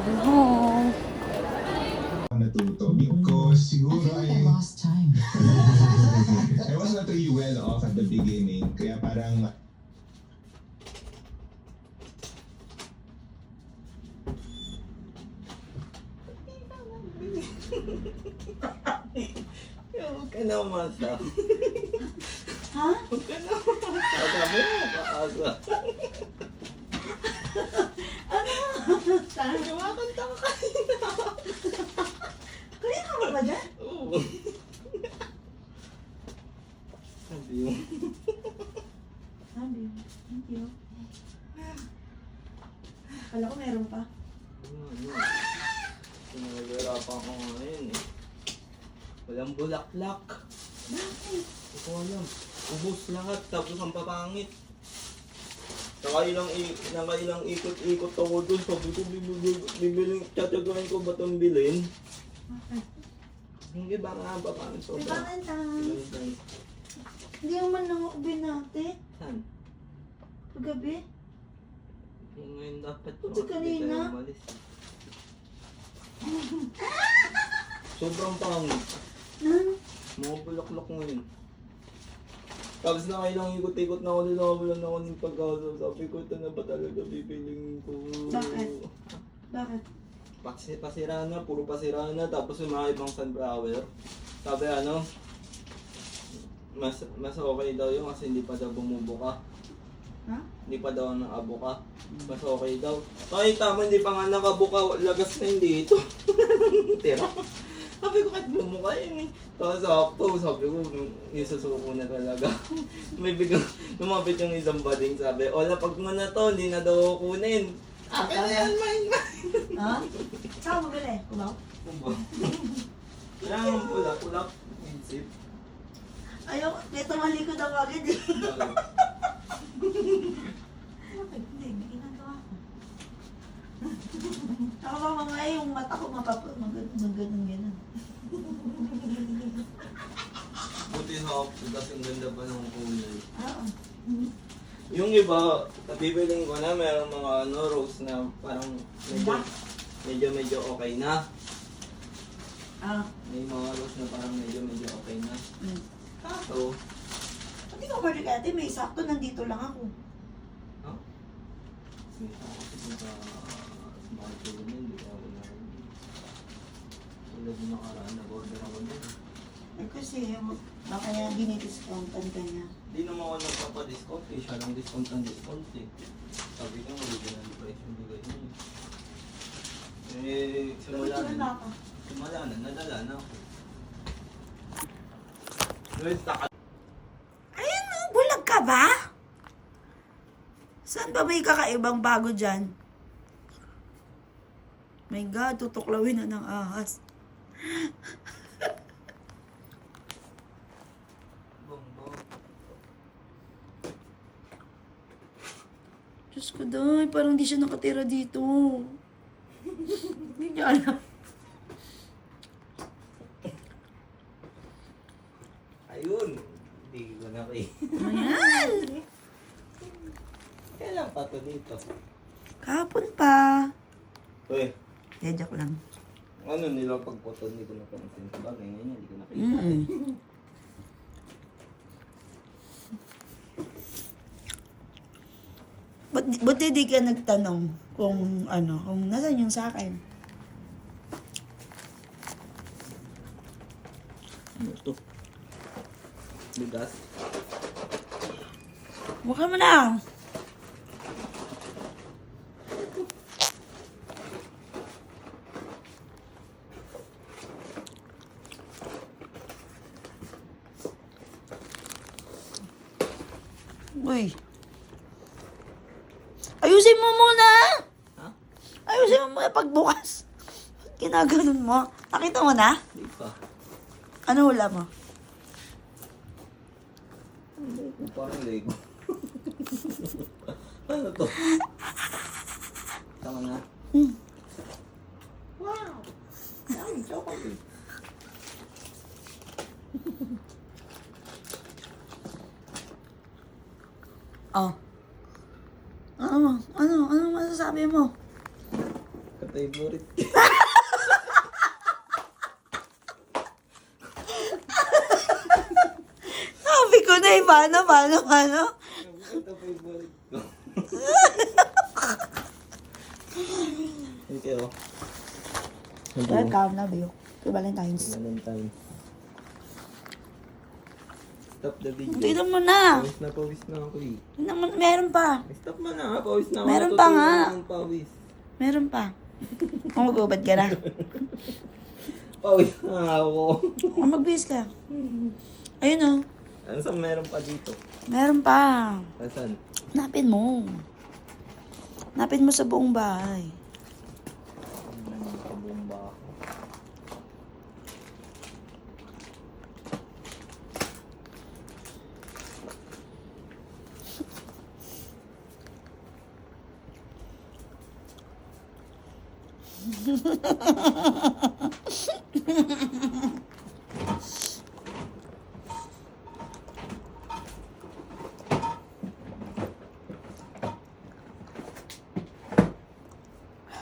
Going home. Natuto because siguro I lost time. I was not really well off at the beginning. Kaya parang Huwag ka na umasa. Ha? Huwag ka na umasa. Sabi mo, makaasa. Saan? Kumakanta ka kanina. Kaya ka ba ba dyan? Oo. Sabi mo. Sabi. Thank you. Kala ko meron pa. Pinahirapan ko ngayon eh. Walang bulaklak. Bakit? Hindi ko alam. Ubus lahat, tapos ang papangit. Nakailang ikot-ikot ako doon. Sabi ko, bibiling, tatagaan ko ba itong bilhin? Bakit? Hindi ba nga papangit May sobra? Valentine's. Hindi naman nangubi natin. Saan? Paggabi. Ngayon dapat Buti kanina. tayo umalis. Sobrang pangit. Nan? Mga bulaklak ngayon. Tapos nakailang ikot-ikot na ako, nilakabulan ako ng pag-asa. Sabi ko, ito na ba talaga bibiling ko? Bakit? Bakit? Pasira na, puro pasira na. Tapos yung mga ibang sunflower. Sabi ano, mas okay daw yun kasi hindi pa daw bumubuka. Ha? Hindi pa daw nakabuka. Mas okay daw. Kahit tama, hindi pa nga nakabuka. Lagas na hindi ito. Tira. Sabi ko kahit bumuka yun eh. Tapos sakto, sabi ko, yung susuko na talaga. May biglang lumapit yung isang bading. Sabi, Ola, pag mo na to, hindi na daw kukunin. Akin na yan, mine. Ha? Saan mo bili? Kumaw? Kuba. Yan, pula-pula. Insip. Ayaw, may tumali ko daw agad eh. Bakit? Hindi, may ginagawa ko. Saka ba mga yung mata ko maganon-ganon. Buti sa kasi ang ganda pa ng kulay. Oo. Yung iba, nabibiling ko na, merong mga ano, rose na parang medyo okay na. Ah. May mga rose na parang medyo okay na. So, Hindi ko pwede kaya may sakto nandito lang ako. ha? May tao kasi sa mga tulong yun, di ko ako na. Tulad yung nakaraan, nag-order ako din. Eh kasi, baka niya dinidiscountan ka niya. Hindi naman ako nagpapadiscount eh, siya lang discount ang discount eh. Sabi ko, original price yung bigay niya eh. Eh, simula Ito na na, ako. nadala na ako. Luis, taka. Ayan o, bulag ka ba? Saan ba may kakaibang bago dyan? My God, tutuklawin na ng ahas. Diyos ko daw, parang di siya nakatira dito. Hindi niya alam. Ayun, hindi ko na kayo. Ayan! Kailan pa to dito? Kahapon pa. Uy, Joke lang. ano nila pagpoto, hindi ko napansin. Bagay ngayon, hindi ko nakita. Mm. Buti di ka nagtanong kung ano, kung nasan yung sa akin. Ano to? Bigas? Mukha mo na. Uy. Ayusin mo muna. Ha? Ayusin mo muna pagbukas. Ginaganon mo. Nakita mo na? Hindi pa. Ano hula mo? Parang Lego. Ano to? Tama na. Hmm. Wow! Dami chocolate. Oh. Ano masasabi mo? favorite. Sabi ko na eh, paano? Ito favorite ko. Okay, oh. Welcome, love you. To Valentine's. Valentine. Stop the video. Tignan mo na. Pawis na ako eh. Meron pa. Stop mo na, pawis na ako. Meron pa nga. Natutunan ng Pawis. Meron pa. Kung magubad ka na. Pawis na ako. Kung magbihis ka. Ayun o. Ano sa meron pa dito? Meron pa. Asan? Hanapin mo. Hanapin mo sa buong bahay. Kabumba ako.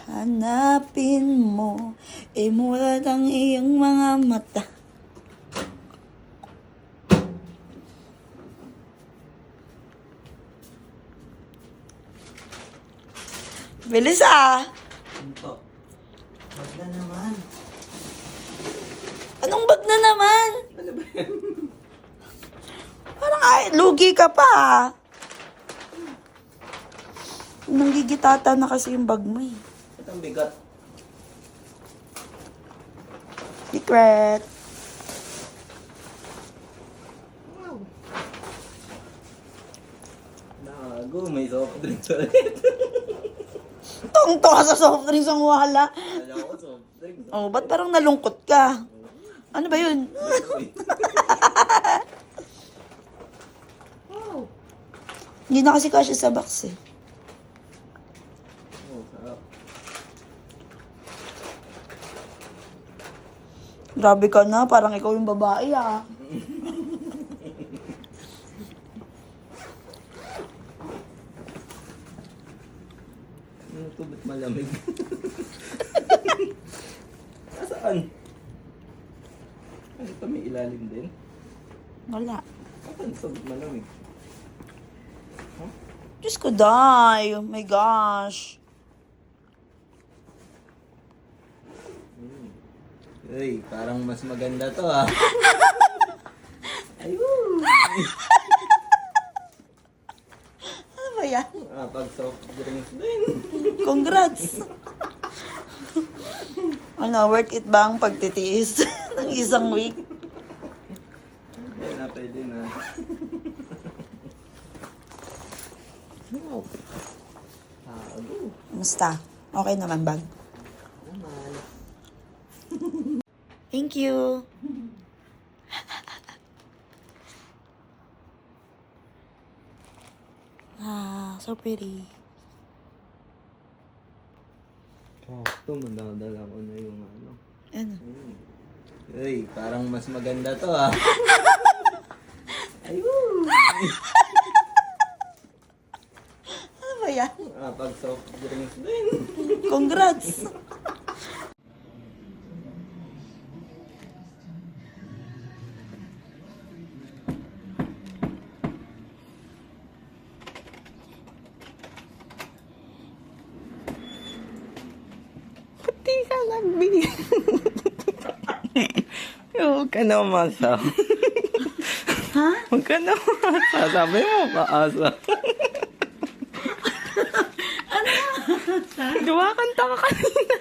Hanapin mo, imulat ang iyong mga mata. Bilis ah! Ito. Wag na naman. Anong bag na naman? Ano ba yan? Parang ay, lugi ka pa ah. Nanggigitata na kasi yung bag mo eh. Ito ang bigat. Secret. Wow. Nago, may soft drinks ulit. Tungto ka sa soft drinks ang wala. Kala ko soft drinks. Oh, ba't parang nalungkot ka? Ano ba yun? Wow. Hindi na kasi kasya sa box eh. Oh, sarap. Grabe ka na, parang ikaw yung babae ah. Ano ito? Ba't malamig? Nasaan? Ano ito? May ilalim din? Wala. Saan ito? Ba't malamig? Diyos ko, die. Oh my gosh. Uy, parang mas maganda to ah. Ayun. Ano ba yan? Ah, pag soft drinks din. Congrats. Ano, worth it ba ang pagtitiis ng isang week? Yan na, pwede na. Wow. Kamusta? Okay naman, bag? Naman. Thank you. Ah, so pretty. Oh, ito, madadala ko na yung ano. Ano? Uy, parang mas maganda to ah. Ayun. Ano ba yan? Ah, pag soft drinks din. Congrats. Pati ka nagbigay. Huwag ka na umasa. Ha? Huwag ka na umasa. Sabi mo, paasa. Ano? Gawa kanta ka kanina.